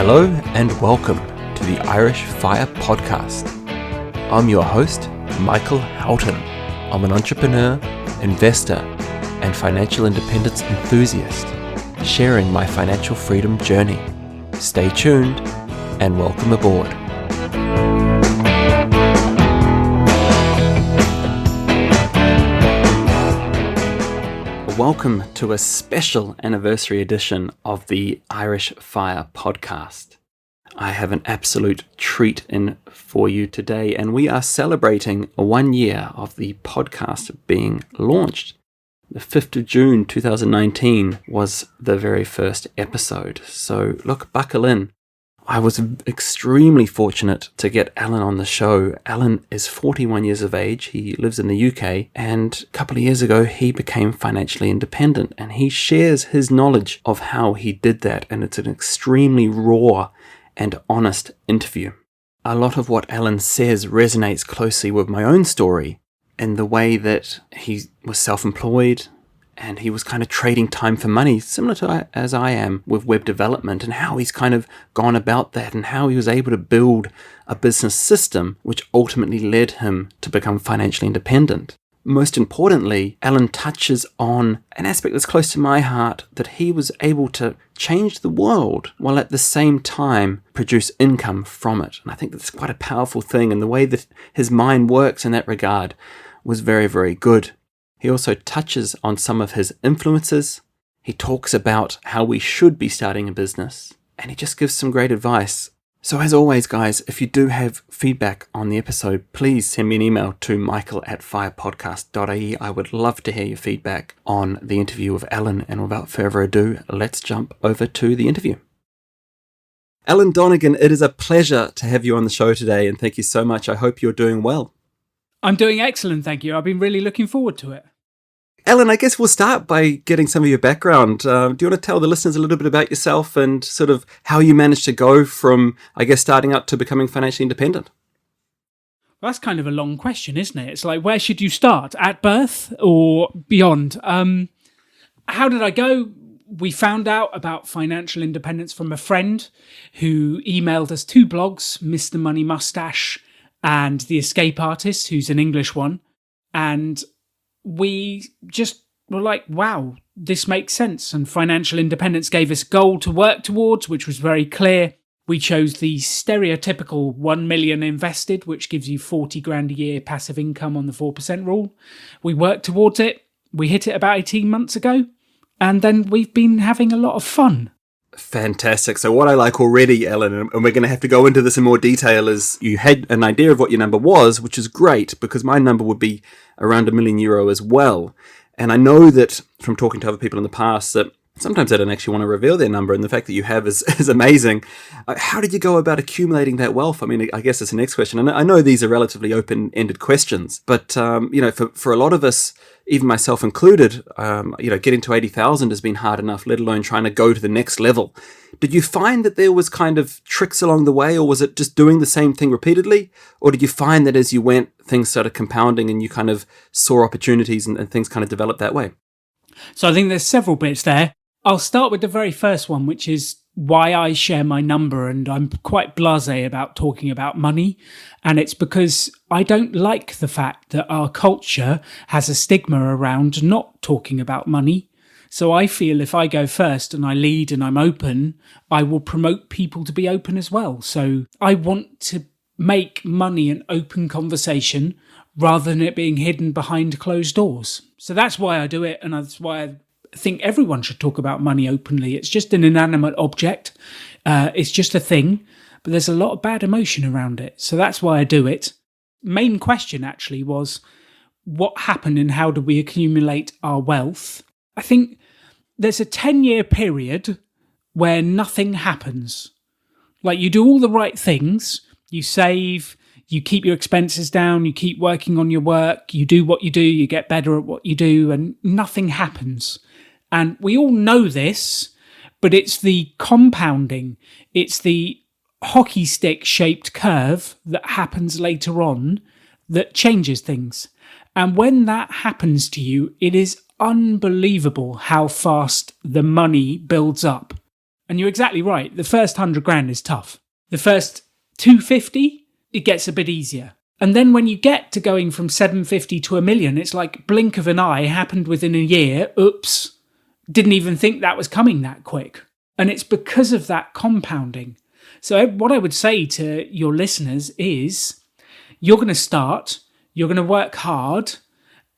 Hello and welcome to the Irish Fire Podcast. I'm your host, Michael Houghton. I'm an entrepreneur, investor, and financial independence enthusiast, sharing my financial freedom journey. Stay tuned and welcome aboard. Welcome to a special anniversary edition of the Irish Fire Podcast. I have an absolute treat in for you today, and we are celebrating 1 year of the podcast being launched. The 5th of June 2019 was the very first episode, so look, buckle in. I was extremely fortunate to get Alan on the show. Alan is 41 years of age, he lives in the UK, and a couple of years ago he became financially independent, and he shares his knowledge of how he did that, and it's an extremely raw and honest interview. A lot of what Alan says resonates closely with my own story in the way that he was self-employed, and he was kind of trading time for money, similar to as I am with web development, and how he's kind of gone about that and how he was able to build a business system which ultimately led him to become financially independent. Most importantly, Alan touches on an aspect that's close to my heart, that he was able to change the world while at the same time produce income from it. And I think that's quite a powerful thing, and the way that his mind works in that regard was very, very good. He also touches on some of his influences. He talks about how we should be starting a business, and he just gives some great advice. So as always, guys, if you do have feedback on the episode, please send me an email to michael@firepodcast.ie. I would love to hear your feedback on the interview with Alan, and without further ado, let's jump over to the interview. Alan Donegan, it is a pleasure to have you on the show today, and thank you so much. I hope you're doing well. I'm doing excellent, thank you. I've been really looking forward to it. Alan, I guess we'll start by getting some of your background. Do you want to tell the listeners a little bit about yourself and sort of how you managed to go from, I guess, starting up to becoming financially independent? Well, that's kind of a long question, isn't it? It's like, where should you start? At birth or beyond? How did I go? We found out about financial independence from a friend who emailed us 2 blogs, Mr. Money Mustache and The Escape Artist, who's an English one. And we just were like, wow, this makes sense. And financial independence gave us a goal to work towards, which was very clear. We chose the stereotypical 1 million invested, which gives you 40 grand a year passive income on the 4% rule. We worked towards it. We hit it about 18 months ago. And then we've been having a lot of fun. Fantastic. So what I like already, Alan, and we're going to have to go into this in more detail, is you had an idea of what your number was, which is great, because my number would be around €1 million as well. And I know that from talking to other people in the past that sometimes they don't actually want to reveal their number, and the fact that you have is amazing. How did you go about accumulating that wealth? I mean, I guess it's the next question. And I know these are relatively open-ended questions, but for a lot of us, even myself included, getting to 80,000 has been hard enough, let alone trying to go to the next level. Did you find that there was kind of tricks along the way, or was it just doing the same thing repeatedly? Or did you find that as you went, things started compounding and you kind of saw opportunities and things kind of developed that way? So I think there's several bits there. I'll start with the very first one, which is why I share my number, and I'm quite blasé about talking about money. And it's because I don't like the fact that our culture has a stigma around not talking about money. So I feel if I go first and I lead and I'm open, I will promote people to be open as well. So I want to make money an open conversation rather than it being hidden behind closed doors. So that's why I do it, and that's why I think everyone should talk about money openly. It's just an inanimate object. It's just a thing, but there's a lot of bad emotion around it. So that's why I do it. Main question actually was, what happened and how do we accumulate our wealth? I think there's a 10-year period where nothing happens. Like, you do all the right things, you save, you keep your expenses down, you keep working on your work, you do what you do, you get better at what you do, and nothing happens. And we all know this, but it's the compounding, it's the hockey stick shaped curve that happens later on that changes things. And when that happens to you, it is unbelievable how fast the money builds up. And you're exactly right. The first 100 grand is tough. The first 250, it gets a bit easier. And then when you get to going from 750 to 1 million, it's like blink of an eye, happened within a year. Oops, didn't even think that was coming that quick. And it's because of that compounding. So what I would say to your listeners is you're going to start, you're going to work hard,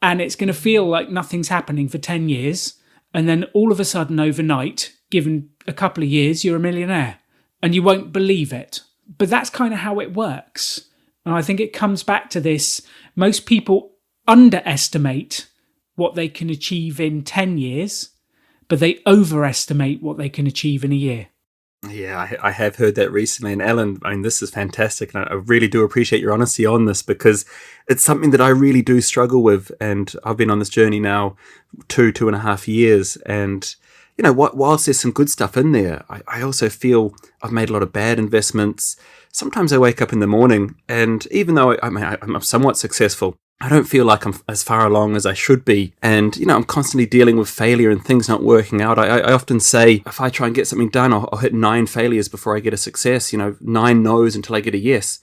and it's going to feel like nothing's happening for 10 years. And then all of a sudden overnight, given a couple of years, you're a millionaire and you won't believe it. But that's kind of how it works. And I think it comes back to this. Most people underestimate what they can achieve in 10 years, but they overestimate what they can achieve in a year. Yeah, I have heard that recently. And Alan, I mean, this is fantastic. And I really do appreciate your honesty on this, because it's something that I really do struggle with. And I've been on this journey now 2.5 years. And, you know, whilst there's some good stuff in there, I also feel I've made a lot of bad investments. Sometimes I wake up in the morning and even though I'm somewhat successful, I don't feel like I'm as far along as I should be. And, you know, I'm constantly dealing with failure and things not working out. I often say, if I try and get something done, I'll hit 9 failures before I get a success, 9 no's until I get a yes.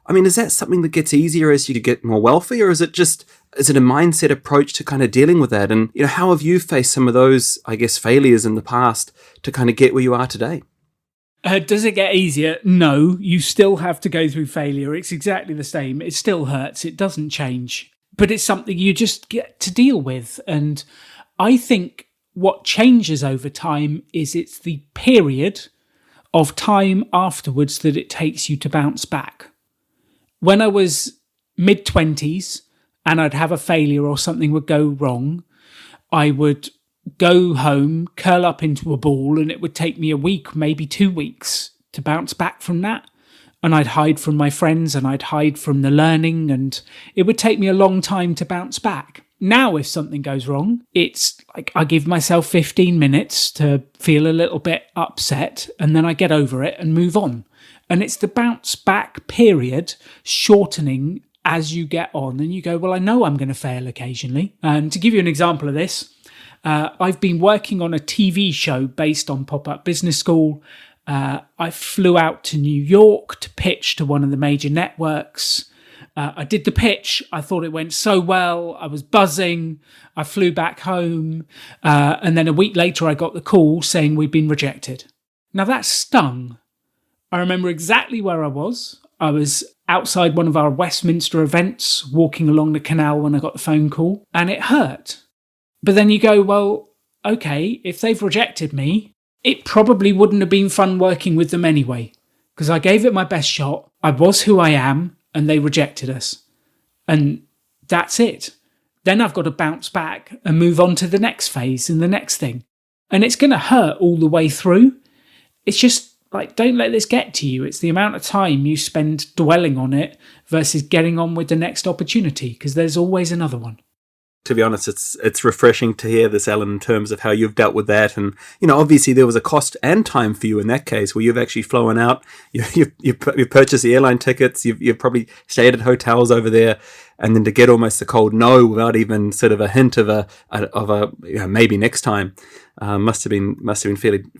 I mean, is that something that gets easier as you get more wealthy, or is it a mindset approach to kind of dealing with that? And, how have you faced some of those, I guess, failures in the past to kind of get where you are today? Does it get easier? No, you still have to go through failure. It's exactly the same. It still hurts. It doesn't change. But it's something you just get to deal with. And I think what changes over time is it's the period of time afterwards that it takes you to bounce back. When I was mid-20s and I'd have a failure or something would go wrong, I would go home, curl up into a ball, and it would take me a week, maybe 2 weeks to bounce back from that. And I'd hide from my friends and I'd hide from the learning, and it would take me a long time to bounce back. Now, if something goes wrong, it's like I give myself 15 minutes to feel a little bit upset, and then I get over it and move on. And it's the bounce back period shortening as you get on, and you go, well, I know I'm going to fail occasionally. And to give you an example of this, I've been working on a TV show based on Pop-Up Business School. I flew out to New York to pitch to one of the major networks. I did the pitch. I thought it went so well. I was buzzing. I flew back home. And then a week later, I got the call saying we'd been rejected. Now that stung. I remember exactly where I was. I was outside one of our Westminster events, walking along the canal when I got the phone call, and it hurt. But then you go, well, okay, if they've rejected me, it probably wouldn't have been fun working with them anyway, because I gave it my best shot. I was who I am, and they rejected us. And that's it. Then I've got to bounce back and move on to the next phase and the next thing. And it's going to hurt all the way through. It's just like, don't let this get to you. It's the amount of time you spend dwelling on it versus getting on with the next opportunity, because there's always another one. To be honest, it's refreshing to hear this, Alan, in terms of how you've dealt with that. And, obviously there was a cost and time for you in that case where you've actually flown out, you purchased the airline tickets, you've probably stayed at hotels over there. And then to get almost a cold no without even sort of a hint of a maybe next time, must have been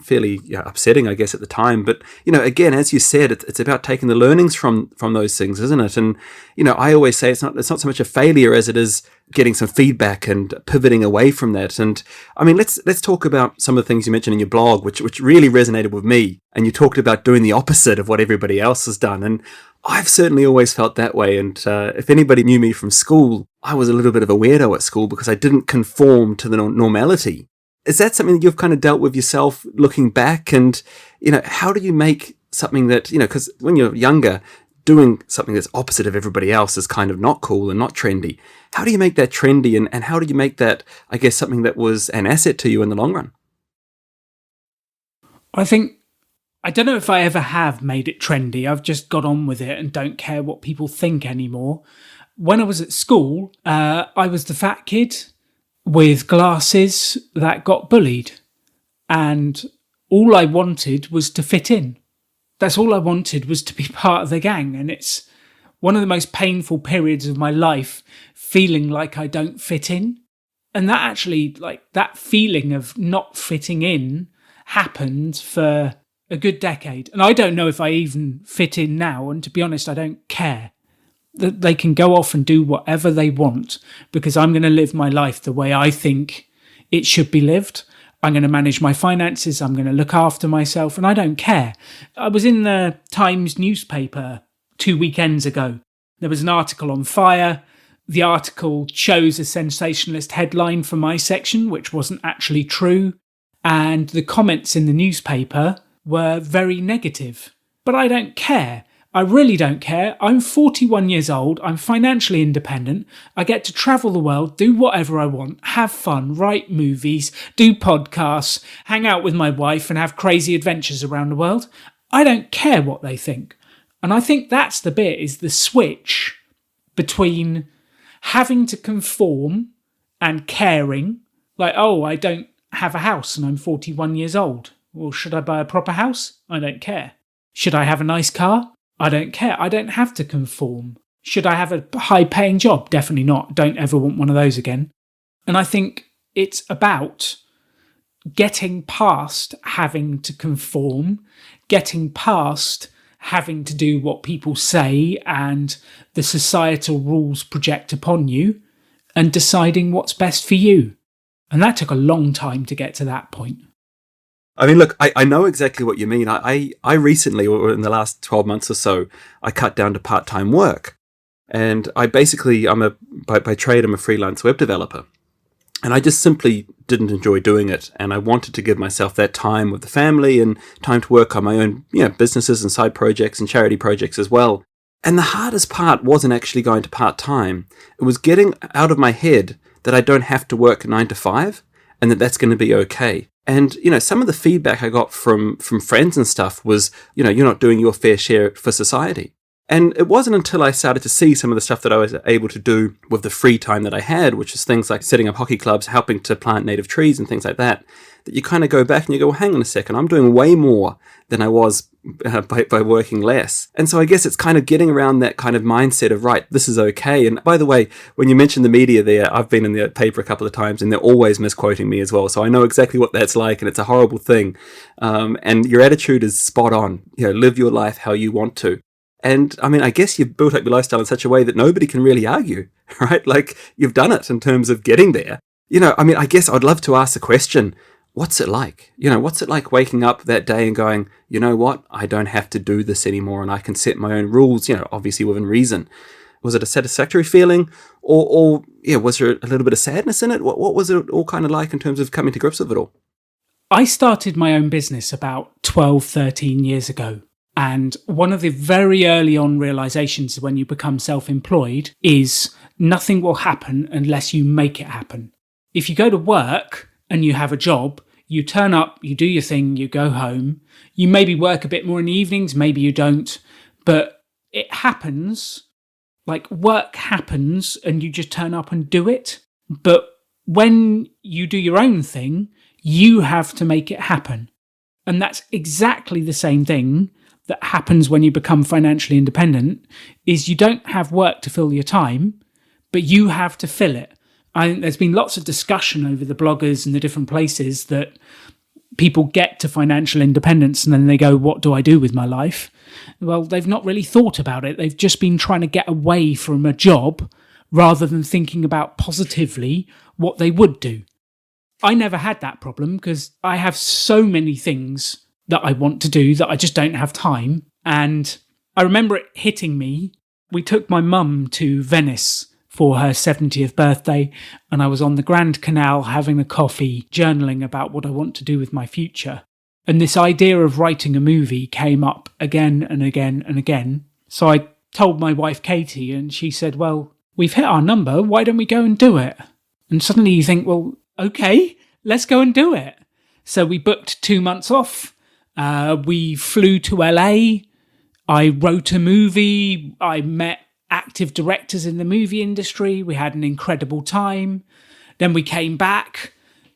fairly upsetting, I guess, at the time. But again, as you said, it's about taking the learnings from those things, isn't it? And I always say it's not so much a failure as it is getting some feedback and pivoting away from that. And I mean, let's talk about some of the things you mentioned in your blog, which really resonated with me. And you talked about doing the opposite of what everybody else has done. And I've certainly always felt that way. And if anybody knew me from school, I was a little bit of a weirdo at school because I didn't conform to the normality. Is that something that you've kind of dealt with yourself looking back? And, how do you make something that, because when you're younger, doing something that's opposite of everybody else is kind of not cool and not trendy. How do you make that trendy? And how do you make that, I guess, something that was an asset to you in the long run? I don't know if I ever have made it trendy. I've just got on with it and don't care what people think anymore. When I was at school, I was the fat kid with glasses that got bullied. And all I wanted was to fit in. That's all I wanted, was to be part of the gang. And it's one of the most painful periods of my life, feeling like I don't fit in. And that actually, like that feeling of not fitting in, happened for a good decade. And I don't know if I even fit in now. And to be honest, I don't care. They can go off and do whatever they want because I'm going to live my life the way I think it should be lived. I'm going to manage my finances. I'm going to look after myself, and I don't care. I was in the Times newspaper 2 weekends ago. There was an article on fire. The article chose a sensationalist headline for my section, which wasn't actually true. And the comments in the newspaper were very negative. But I don't care. I really don't care. I'm 41 years old. I'm financially independent. I get to travel the world, do whatever I want, have fun, write movies, do podcasts, hang out with my wife and have crazy adventures around the world. I don't care what they think. And I think that's the bit, is the switch between having to conform and caring. Like, oh, I don't have a house and I'm 41 years old. Well, should I buy a proper house? I don't care. Should I have a nice car? I don't care. I don't have to conform. Should I have a high-paying job? Definitely not. Don't ever want one of those again. And I think it's about getting past having to conform, getting past having to do what people say and the societal rules project upon you, and deciding what's best for you. And that took a long time to get to that point. I mean, look, I know exactly what you mean. I recently, or in the last 12 months or so, I cut down to part-time work. And by trade, I'm a freelance web developer. And I just simply didn't enjoy doing it. And I wanted to give myself that time with the family and time to work on my own, businesses and side projects and charity projects as well. And the hardest part wasn't actually going to part-time. It was getting out of my head that I don't have to work 9 to 5 and that that's going to be okay. And, some of the feedback I got from friends and stuff was, you're not doing your fair share for society. And it wasn't until I started to see some of the stuff that I was able to do with the free time that I had, which is things like setting up hockey clubs, helping to plant native trees and things like that, that you kind of go back and you go, well, hang on a second, I'm doing way more than I was by working less. And so I guess it's kind of getting around that kind of mindset of, right, this is okay. And by the way, when you mentioned the media there, I've been in the paper a couple of times and they're always misquoting me as well. So I know exactly what that's like, and it's a horrible thing. And your attitude is spot on. Live your life how you want to. And I mean, I guess you've built up your lifestyle in such a way that nobody can really argue, right? Like, you've done it in terms of getting there. I guess I'd love to ask the question, what's it like? What's it like waking up that day and going, you know what? I don't have to do this anymore and I can set my own rules, obviously within reason. Was it a satisfactory feeling or was there a little bit of sadness in it? What was it all kind of like in terms of coming to grips with it all? I started my own business about 12, 13 years ago. And one of the very early on realizations when you become self-employed is nothing will happen unless you make it happen. If you go to work and you have a job, you turn up, you do your thing, you go home, you maybe work a bit more in the evenings, maybe you don't, but it happens, like work happens and you just turn up and do it. But when you do your own thing, you have to make it happen. And that's exactly the same thing that happens when you become financially independent, is you don't have work to fill your time, but you have to fill it. I think there's been lots of discussion over the bloggers and the different places that people get to financial independence and then they go, what do I do with my life? Well, they've not really thought about it. They've just been trying to get away from a job rather than thinking about positively what they would do. I never had that problem because I have so many things that I want to do that I just don't have time. And I remember it hitting me. We took my mum to Venice for her 70th birthday, and I was on the Grand Canal having a coffee, journaling about what I want to do with my future. And this idea of writing a movie came up again and again and again. So I told my wife Katie, and she said, well, we've hit our number, why don't we go and do it? And suddenly you think, well, okay, let's go and do it. So we booked 2 months off. We flew to LA. I wrote a movie. I met active directors in the movie industry. We had an incredible time. Then we came back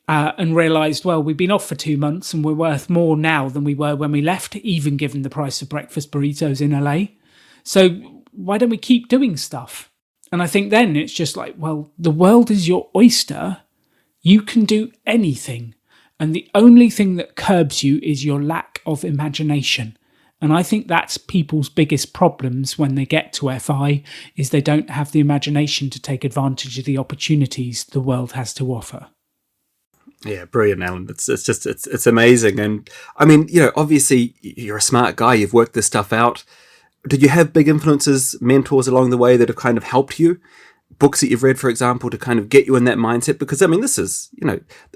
and realised, well, we've been off for 2 months and we're worth more now than we were when we left, even given the price of breakfast burritos in LA. So why don't we keep doing stuff? And I think then it's just like, well, the world is your oyster. You can do anything. And the only thing that curbs you is your lack of imagination. And I think that's people's biggest problems when they get to FI, is they don't have the imagination to take advantage of the opportunities the world has to offer. Yeah, brilliant, Alan. It's amazing. And I mean, obviously you're a smart guy. You've worked this stuff out. Did you have big influences, mentors along the way that have kind of helped you? Books that you've read, for example, to kind of get you in that mindset? Because, I mean, this is,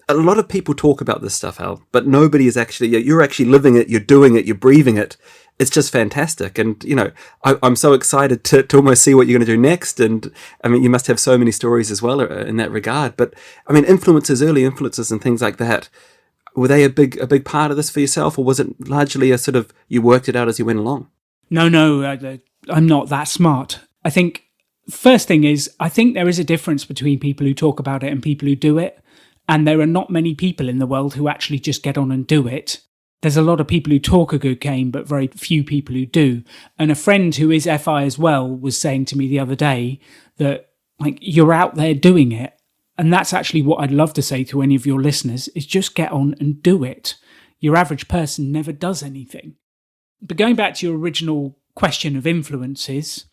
a lot of people talk about this stuff, Al, but nobody is actually, you're actually living it, you're doing it, you're breathing it. It's just fantastic. And, I'm so excited to almost see what you're going to do next. And, I mean, you must have so many stories as well in that regard. But, I mean, early influences and things like that, were they a big part of this for yourself? Or was it largely a sort of, you worked it out as you went along? No, I'm not that smart. I think first thing is, I think there is a difference between people who talk about it and people who do it. And there are not many people in the world who actually just get on and do it. There's a lot of people who talk a good game, but very few people who do. And a friend who is FI as well was saying to me the other day that, you're out there doing it. And that's actually what I'd love to say to any of your listeners, is just get on and do it. Your average person never does anything. But going back to your original question of influences,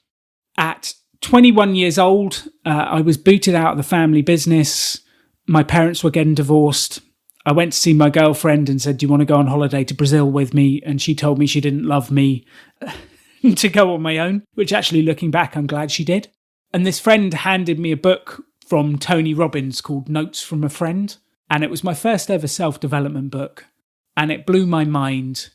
at 21 years old, I was booted out of the family business. My parents were getting divorced. I went to see my girlfriend and said, do you want to go on holiday to Brazil with me? And she told me she didn't love me to go on my own, which actually, looking back, I'm glad she did. And this friend handed me a book from Tony Robbins called Notes from a Friend. And it was my first ever self-development book. And it blew my mind.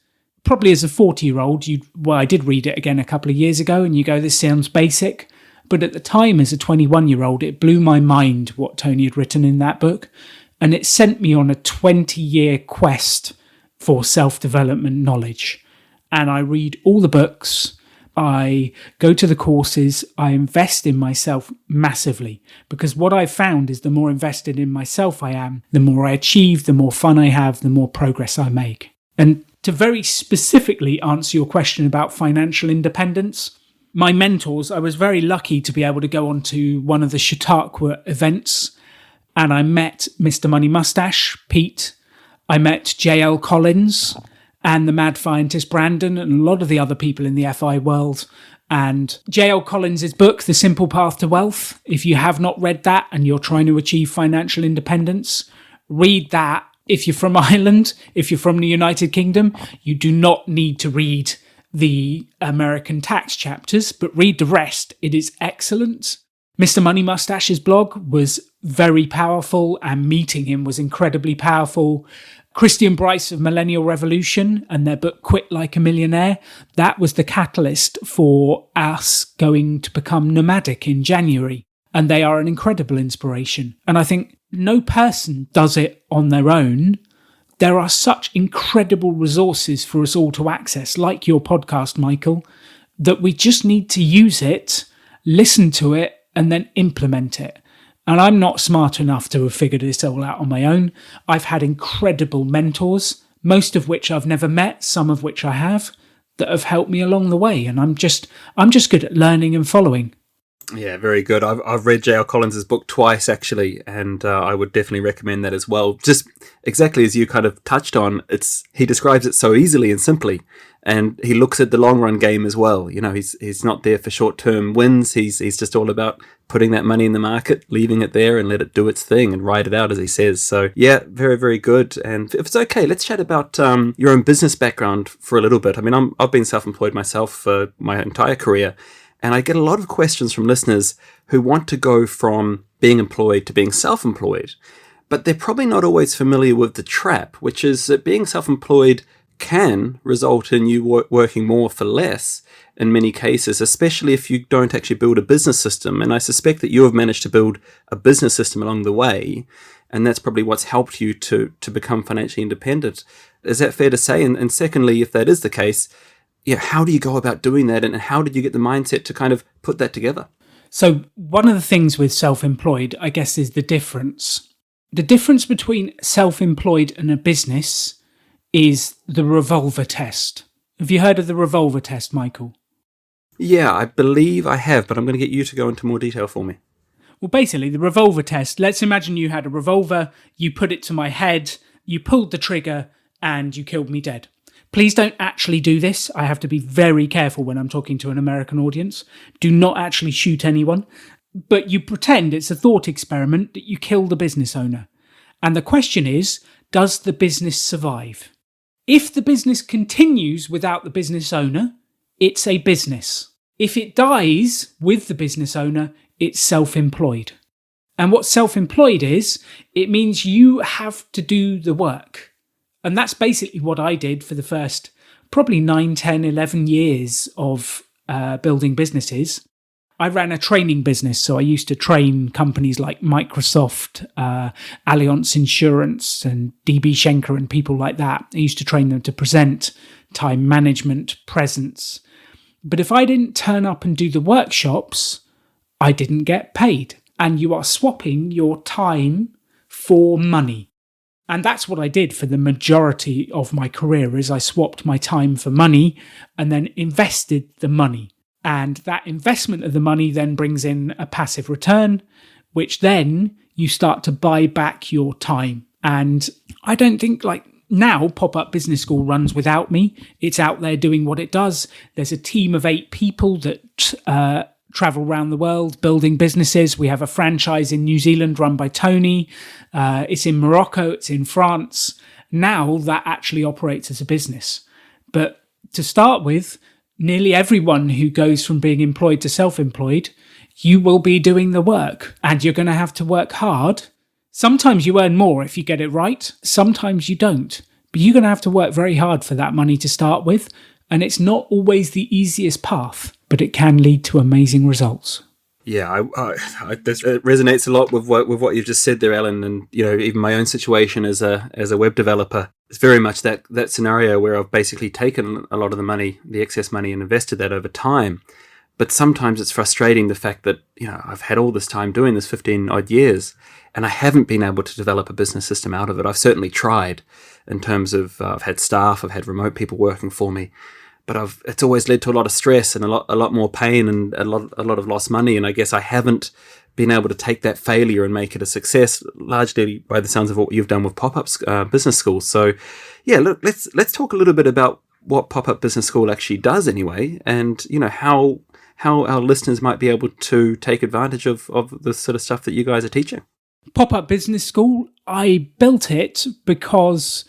Probably as a 40-year-old, I did read it again a couple of years ago, and you go, this sounds basic. But at the time, as a 21-year-old, it blew my mind what Tony had written in that book. And it sent me on a 20-year quest for self-development knowledge. And I read all the books, I go to the courses, I invest in myself massively. Because what I've found is the more invested in myself I am, the more I achieve, the more fun I have, the more progress I make. And to very specifically answer your question about financial independence, my mentors, I was very lucky to be able to go on to one of the Chautauqua events. And I met Mr. Money Mustache, Pete. I met JL Collins and the mad scientist Brandon and a lot of the other people in the FI world. And JL Collins' book, The Simple Path to Wealth, if you have not read that and you're trying to achieve financial independence, read that. If you're from Ireland, if you're from the United Kingdom, you do not need to read the American tax chapters, but read the rest. It is excellent. Mr. Money Mustache's blog was very powerful, and meeting him was incredibly powerful. Christian Bryce of Millennial Revolution and their book Quit Like a Millionaire, that was the catalyst for us going to become nomadic in January. And they are an incredible inspiration. And I think no person does it on their own. There are such incredible resources for us all to access, like your podcast, Michael, that we just need to use it, listen to it, and then implement it. And I'm not smart enough to have figured this all out on my own. I've had incredible mentors, most of which I've never met, some of which I have, that have helped me along the way. And I'm just good at learning and following. Yeah, very good. I've read J.L. Collins' book twice, actually, and I would definitely recommend that as well. Just exactly as you kind of touched on, he describes it so easily and simply, and he looks at the long-run game as well. He's not there for short-term wins. He's just all about putting that money in the market, leaving it there, and let it do its thing and ride it out, as he says. So, yeah, very, very good. And if it's okay, let's chat about your own business background for a little bit. I mean, I've been self-employed myself for my entire career, and I get a lot of questions from listeners who want to go from being employed to being self-employed, but they're probably not always familiar with the trap, which is that being self-employed can result in you working more for less in many cases, especially if you don't actually build a business system. And I suspect that you have managed to build a business system along the way, and that's probably what's helped you to become financially independent. Is that fair to say? And secondly, if that is the case, how do you go about doing that, and how did you get the mindset to kind of put that together? So one of the things with self-employed, I guess, is the difference. The difference between self-employed and a business is the revolver test. Have you heard of the revolver test, Michael? Yeah, I believe I have, but I'm going to get you to go into more detail for me. Well, basically, the revolver test, let's imagine you had a revolver, you put it to my head, you pulled the trigger and you killed me dead. Please don't actually do this. I have to be very careful when I'm talking to an American audience. Do not actually shoot anyone. But you pretend it's a thought experiment that you kill the business owner. And the question is, does the business survive? If the business continues without the business owner, it's a business. If it dies with the business owner, it's self-employed. And what self-employed is, it means you have to do the work. And that's basically what I did for the first probably 9, 10, 11 years of building businesses. I ran a training business, so I used to train companies like Microsoft, Allianz Insurance, and DB Schenker and people like that. I used to train them to present, time management, presence. But if I didn't turn up and do the workshops, I didn't get paid. And you are swapping your time for money. And that's what I did for the majority of my career, is I swapped my time for money and then invested the money. And that investment of the money then brings in a passive return, which then you start to buy back your time. And I don't think now Pop-Up Business School runs without me. It's out there doing what it does. There's a team of 8 people that travel around the world building businesses. We have a franchise in New Zealand run by Tony. It's in Morocco. It's in France. Now that actually operates as a business. But to start with, nearly everyone who goes from being employed to self-employed, you will be doing the work and you're going to have to work hard. Sometimes you earn more if you get it right. Sometimes you don't. But you're going to have to work very hard for that money to start with. And it's not always the easiest path, but it can lead to amazing results. Yeah, this resonates a lot with what you've just said there, Alan. And even my own situation as a web developer, it's very much that scenario where I've basically taken a lot of the money, the excess money, and invested that over time. But sometimes it's frustrating, the fact that I've had all this time doing this 15 odd years, and I haven't been able to develop a business system out of it. I've certainly tried, in terms of I've had staff, I've had remote people working for me. But it's always led to a lot of stress and a lot more pain and a lot of lost money. And I guess I haven't been able to take that failure and make it a success, largely by the sounds of what you've done with Pop-Up Business School. So, yeah, look, let's talk a little bit about what Pop-Up Business School actually does anyway, and how our listeners might be able to take advantage of the sort of stuff that you guys are teaching. Pop-Up Business School, I built it because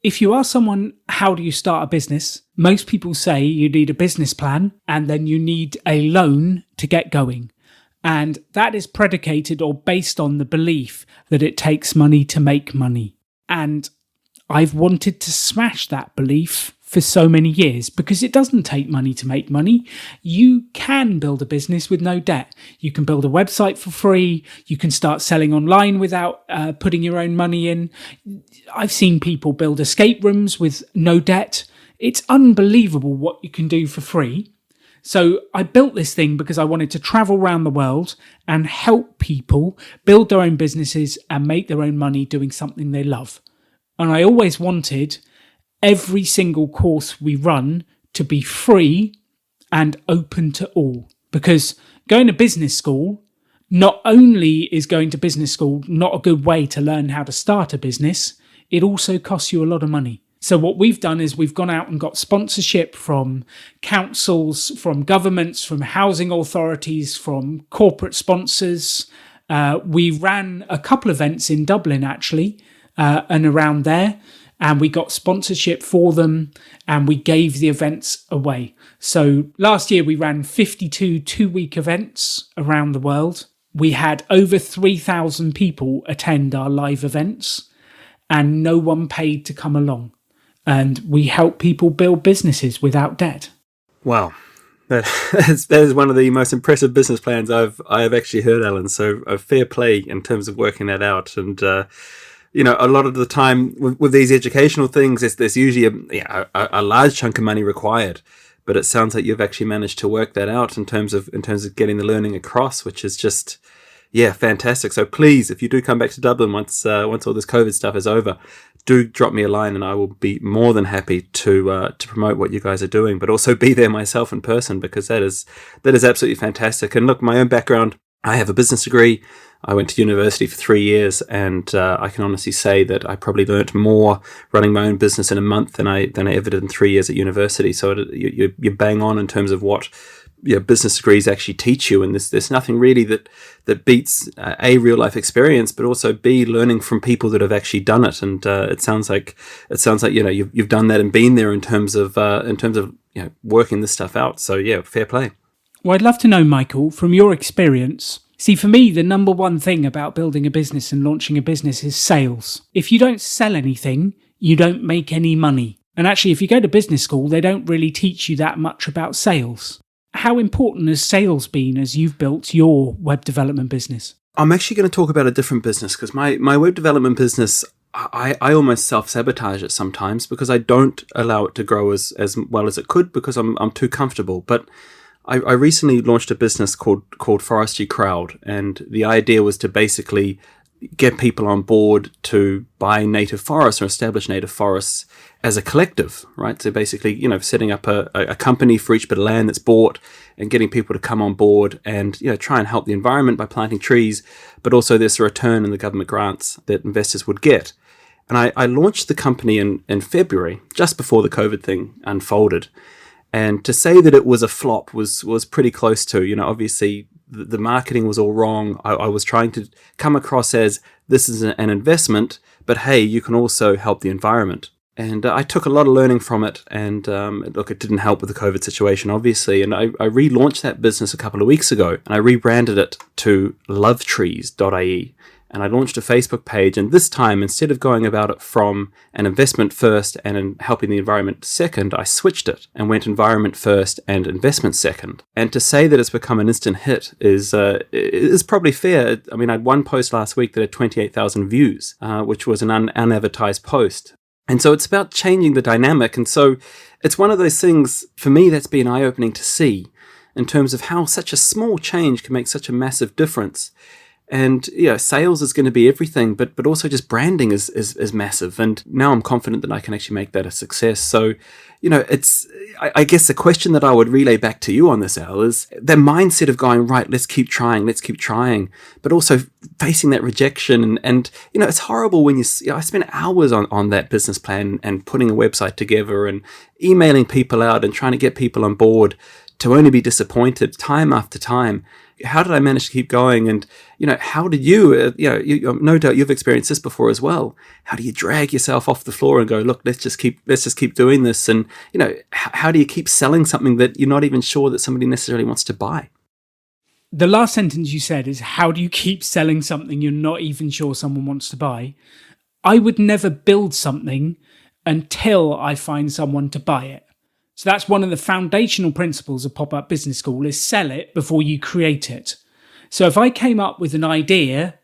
if you ask someone, how do you start a business? Most people say you need a business plan and then you need a loan to get going. And that is predicated or based on the belief that it takes money to make money. And I've wanted to smash that belief for so many years, because it doesn't take money to make money. You can build a business with no debt. You can build a website for free. You can start selling online without putting your own money in. I've seen people build escape rooms with no debt. It's unbelievable what you can do for free. So I built this thing because I wanted to travel around the world and help people build their own businesses and make their own money doing something they love. And I always wanted every single course we run to be free and open to all. Because going to business school, not only is going to business school not a good way to learn how to start a business, it also costs you a lot of money. So what we've done is we've gone out and got sponsorship from councils, from governments, from housing authorities, from corporate sponsors. We ran a couple of events in Dublin, actually, and around there. And we got sponsorship for them, and we gave the events away. So last year we ran 52 two-week events around the world. We had over 3,000 people attend our live events, and no one paid to come along. And we help people build businesses without debt. Wow. That is one of the most impressive business plans I've actually heard, Alan. So a fair play in terms of working that out. And a lot of the time with these educational things, there's usually a large chunk of money required. But it sounds like you've actually managed to work that out in terms of getting the learning across, which is just, fantastic. So please, if you do come back to Dublin once all this COVID stuff is over, do drop me a line, and I will be more than happy to promote what you guys are doing, but also be there myself in person, because that is absolutely fantastic. And look, my own background, I have a business degree. I went to university for 3 years, and I can honestly say that I probably learnt more running my own business in a month than I ever did in 3 years at university. So you bang on in terms of what business degrees actually teach you, and there's nothing really that beats A, real life experience, but also B, learning from people that have actually done it. And it sounds like you've done that and been there in terms of working this stuff out. So yeah, fair play. Well, I'd love to know, Michael, from your experience. See, for me, the number one thing about building a business and launching a business is sales. If you don't sell anything, you don't make any money. And actually, if you go to business school, they don't really teach you that much about sales. How important has sales been as you've built your web development business? I'm actually going to talk about a different business, because my web development business, I almost self-sabotage it sometimes because I don't allow it to grow as well as it could, because I'm too comfortable. But I recently launched a business called Forestry Crowd, and the idea was to basically get people on board to buy native forests or establish native forests as a collective, right? So basically, setting up a company for each bit of land that's bought and getting people to come on board and, try and help the environment by planting trees, but also there's a return in the government grants that investors would get. And I launched the company in February, just before the COVID thing unfolded. And to say that it was a flop was pretty close to, obviously the marketing was all wrong. I was trying to come across as this is an investment, but hey, you can also help the environment. And I took a lot of learning from it. And look, it didn't help with the COVID situation, obviously. And I relaunched that business a couple of weeks ago, and I rebranded it to lovetrees.ie. And I launched a Facebook page, and this time, instead of going about it from an investment first and in helping the environment second, I switched it and went environment first and investment second. And to say that it's become an instant hit is probably fair. I mean, I had one post last week that had 28,000 views, which was an unadvertised post. And so it's about changing the dynamic. And so it's one of those things, for me, that's been eye-opening to see in terms of how such a small change can make such a massive difference. And sales is going to be everything, but also just branding is massive. And now I'm confident that I can actually make that a success. So, I guess the question that I would relay back to you on this, Al, is the mindset of going, right, let's keep trying, but also facing that rejection. And it's horrible when I spent hours on that business plan and putting a website together and emailing people out and trying to get people on board, to only be disappointed time after time. How did I manage to keep going? And, how did you, no doubt you've experienced this before as well. How do you drag yourself off the floor and go, look, let's just keep doing this? And, how do you keep selling something that you're not even sure that somebody necessarily wants to buy? The last sentence you said is, how do you keep selling something you're not even sure someone wants to buy? I would never build something until I find someone to buy it. So that's one of the foundational principles of Pop-Up Business School, is sell it before you create it. So if I came up with an idea,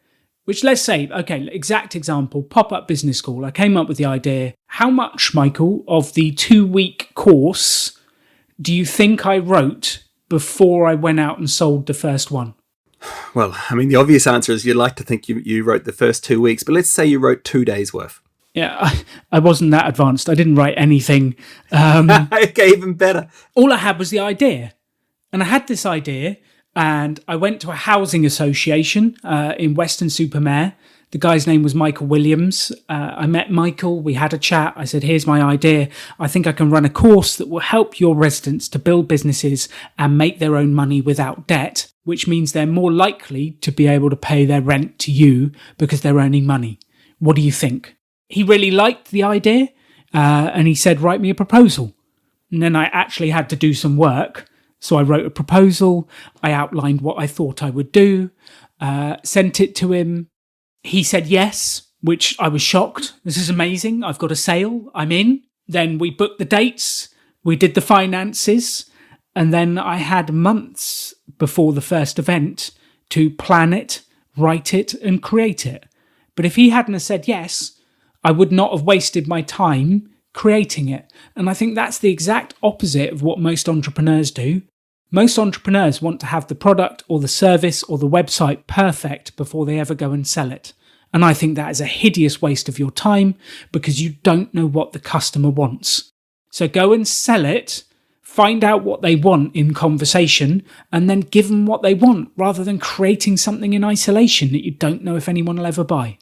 which let's say, okay, exact example, Pop-Up Business School, I came up with the idea, how much, Michael, of the 2-week course do you think I wrote before I went out and sold the first one? Well, I mean, the obvious answer is you'd like to think you wrote the first 2 weeks, but let's say you wrote 2 days worth. Yeah, I wasn't that advanced. I didn't write anything. Okay, even better. All I had was the idea. And I had this idea, and I went to a housing association in Weston-super-Mare. The guy's name was Michael Williams. I met Michael. We had a chat. I said, here's my idea. I think I can run a course that will help your residents to build businesses and make their own money without debt, which means they're more likely to be able to pay their rent to you because they're earning money. What do you think? He really liked the idea, and he said, write me a proposal. And then I actually had to do some work. So I wrote a proposal. I outlined what I thought I would do, sent it to him. He said yes, which I was shocked. This is amazing. I've got a sale. I'm in. Then we booked the dates. We did the finances. And then I had months before the first event to plan it, write it, and create it. But if he hadn't have said yes, I would not have wasted my time creating it. And I think that's the exact opposite of what most entrepreneurs do. Most entrepreneurs want to have the product or the service or the website perfect before they ever go and sell it. And I think that is a hideous waste of your time, because you don't know what the customer wants. So go and sell it, find out what they want in conversation and then give them what they want, rather than creating something in isolation that you don't know if anyone will ever buy.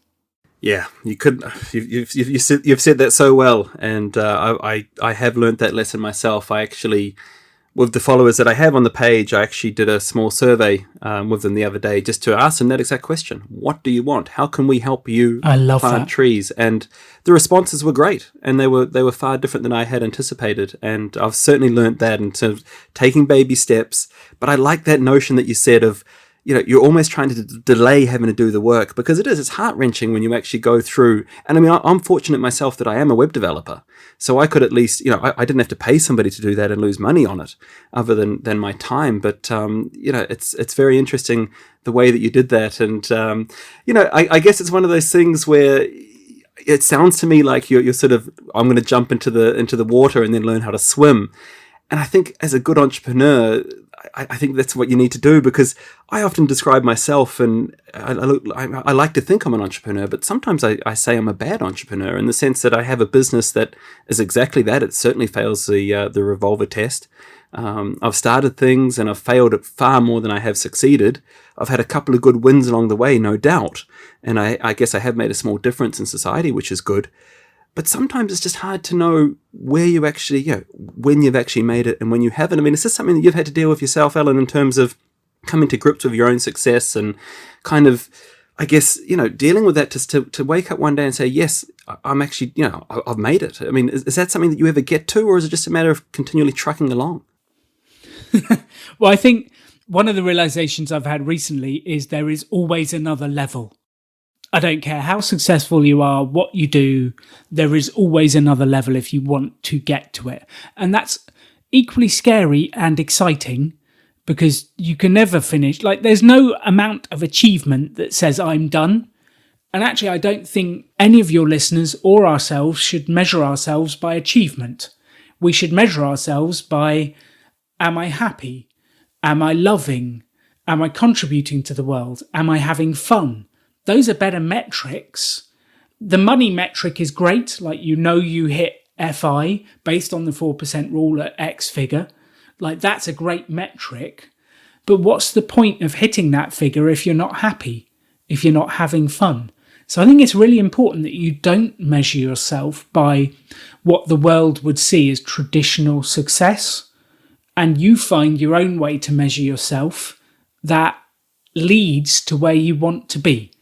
Yeah, you could. You've said that so well, and I have learned that lesson myself. I actually, with the followers that I have on the page, I actually did a small survey with them the other day just to ask them that exact question: what do you want? How can we help you plant trees? And the responses were great, and they were far different than I had anticipated. And I've certainly learned that in terms of taking baby steps. But I like that notion that you said of, you're almost trying to delay having to do the work, because it's heart-wrenching when you actually go through. And I mean, I'm fortunate myself that I am a web developer, so I could at least, I didn't have to pay somebody to do that and lose money on it other than my time. But, it's very interesting the way that you did that. And, I guess it's one of those things where it sounds to me like you're sort of, I'm going to jump into the water and then learn how to swim. And I think as a good entrepreneur, I think that's what you need to do, because I often describe myself, and I like to think I'm an entrepreneur, but sometimes I say I'm a bad entrepreneur, in the sense that I have a business that is exactly that. It certainly fails the revolver test. I've started things and I've failed at far more than I have succeeded. I've had a couple of good wins along the way, no doubt. And I guess I have made a small difference in society, which is good. But sometimes it's just hard to know where you actually, when you've actually made it and when you haven't. I mean, is this something that you've had to deal with yourself, Alan, in terms of coming to grips with your own success and kind of, I guess, dealing with that to wake up one day and say, yes, I'm actually, I've made it. I mean, is that something that you ever get to, or is it just a matter of continually trucking along? Well, I think one of the realizations I've had recently is there is always another level. I don't care how successful you are, what you do, there is always another level if you want to get to it. And that's equally scary and exciting, because you can never finish. Like, there's no amount of achievement that says I'm done. And actually, I don't think any of your listeners or ourselves should measure ourselves by achievement. We should measure ourselves by, am I happy? Am I loving? Am I contributing to the world? Am I having fun? Those are better metrics. The money metric is great. Like, you hit FI based on the 4% rule at X figure. Like, that's a great metric. But what's the point of hitting that figure if you're not happy, if you're not having fun? So I think it's really important that you don't measure yourself by what the world would see as traditional success, and you find your own way to measure yourself that leads to where you want to be.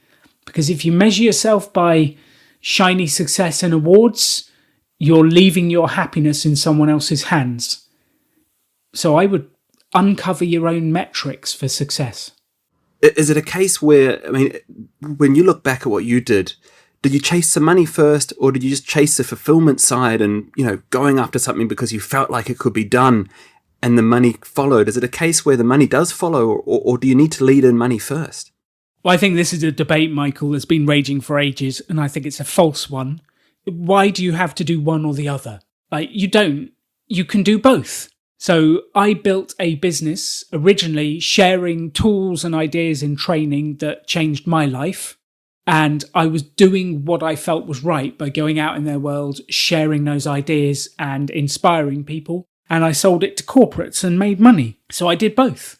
Because if you measure yourself by shiny success and awards, you're leaving your happiness in someone else's hands. So I would uncover your own metrics for success. Is it a case where, I mean, when you look back at what you did you chase the money first, or did you just chase the fulfillment side and, going after something because you felt like it could be done and the money followed? Is it a case where the money does follow, or do you need to lead in money first? Well, I think this is a debate, Michael, that's been raging for ages, and I think it's a false one. Why do you have to do one or the other? Like, you don't. You can do both. So I built a business originally sharing tools and ideas in training that changed my life. And I was doing what I felt was right by going out in their world, sharing those ideas and inspiring people. And I sold it to corporates and made money. So I did both.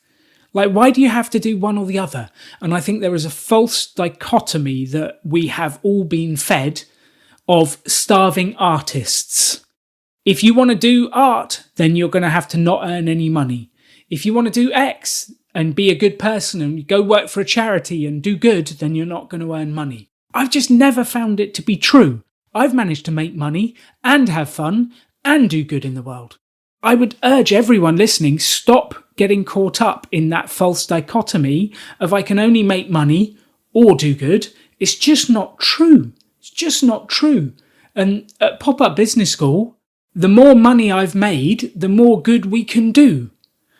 Like, why do you have to do one or the other? And I think there is a false dichotomy that we have all been fed of starving artists. If you want to do art, then you're going to have to not earn any money. If you want to do X and be a good person and go work for a charity and do good, then you're not going to earn money. I've just never found it to be true. I've managed to make money and have fun and do good in the world. I would urge everyone listening, stop getting caught up in that false dichotomy of I can only make money or do good. It's just not true. It's just not true. And at Pop-Up Business School, the more money I've made, the more good we can do.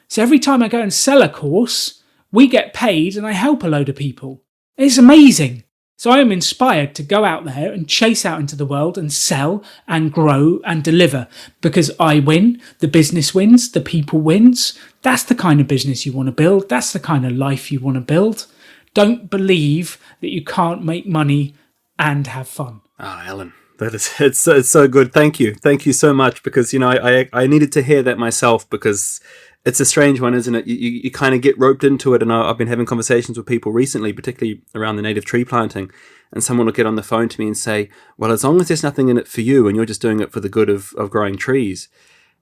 So every time I go and sell a course, we get paid and I help a load of people. It's amazing. So I am inspired to go out there and chase out into the world and sell and grow and deliver, because I win, the business wins, the people wins. That's the kind of business you want to build. That's the kind of life you want to build. Don't believe that you can't make money and have fun. Alan, It's so good. Thank you so much, because I needed to hear that myself, because it's a strange one, isn't it? You kind of get roped into it, and I've been having conversations with people recently, particularly around the native tree planting, and someone will get on the phone to me and say, well, as long as there's nothing in it for you and you're just doing it for the good of growing trees.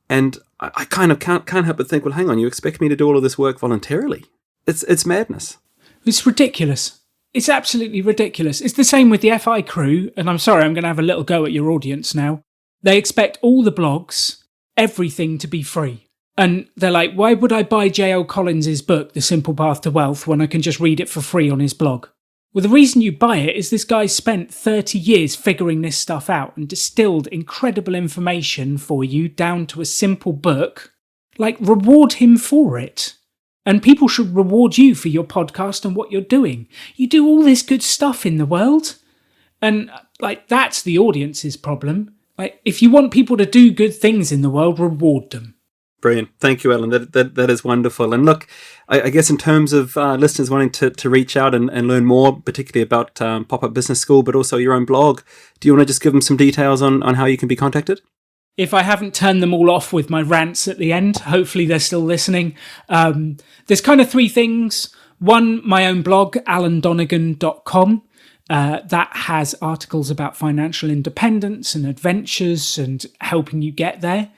And I kind of can't help but think, well, hang on, you expect me to do all of this work voluntarily? It's madness. It's ridiculous. It's absolutely ridiculous. It's the same with the FI crew, and I'm sorry, I'm going to have a little go at your audience now. They expect all the blogs, everything to be free. And they're like, why would I buy J.L. Collins's book, The Simple Path to Wealth, when I can just read it for free on his blog? Well, the reason you buy it is this guy spent 30 years figuring this stuff out and distilled incredible information for you down to a simple book. Like, reward him for it. And people should reward you for your podcast and what you're doing. You do all this good stuff in the world. And, that's the audience's problem. If you want people to do good things in the world, reward them. Brilliant. Thank you, Alan. That is wonderful. And look, I guess in terms of listeners wanting to reach out and learn more, particularly about Pop-Up Business School, but also your own blog, do you want to just give them some details on how you can be contacted? If I haven't turned them all off with my rants at the end, hopefully they're still listening. There's kind of three things. One, my own blog, alandonegan.com. That has articles about financial independence and adventures and helping you get there.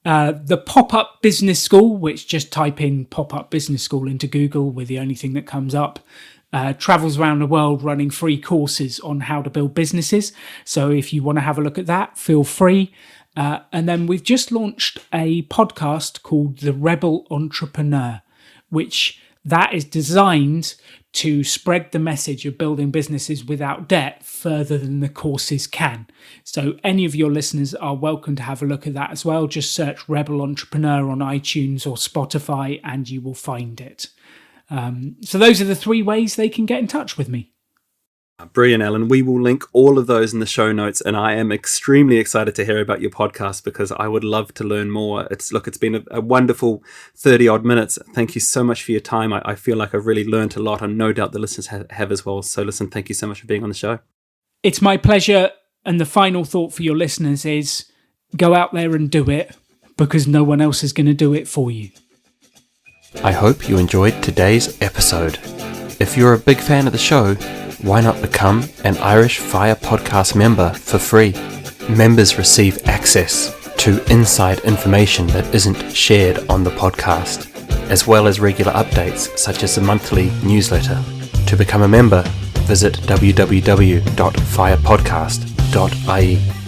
The Pop-Up Business School, which just type in Pop-Up Business School into Google, we're the only thing that comes up. Travels around the world running free courses on how to build businesses. So if you want to have a look at that, feel free. And then we've just launched a podcast called The Rebel Entrepreneur, which that is designed to spread the message of building businesses without debt further than the courses can. So any of your listeners are welcome to have a look at that as well. Just search Rebel Entrepreneur on iTunes or Spotify and you will find it. So those are the three ways they can get in touch with me. Brilliant, Alan. We will link all of those in the show notes, and I am extremely excited to hear about your podcast because I would love to learn more. It's been a wonderful 30-odd minutes. Thank you so much for your time. I feel like I've really learned a lot, and no doubt the listeners have as well. So listen, thank you so much for being on the show. It's my pleasure, and the final thought for your listeners is go out there and do it because no one else is going to do it for you. I hope you enjoyed today's episode. If you're a big fan of the show, why not become an Irish Fire Podcast member for free? Members receive access to inside information that isn't shared on the podcast, as well as regular updates such as the monthly newsletter. To become a member, visit www.firepodcast.ie.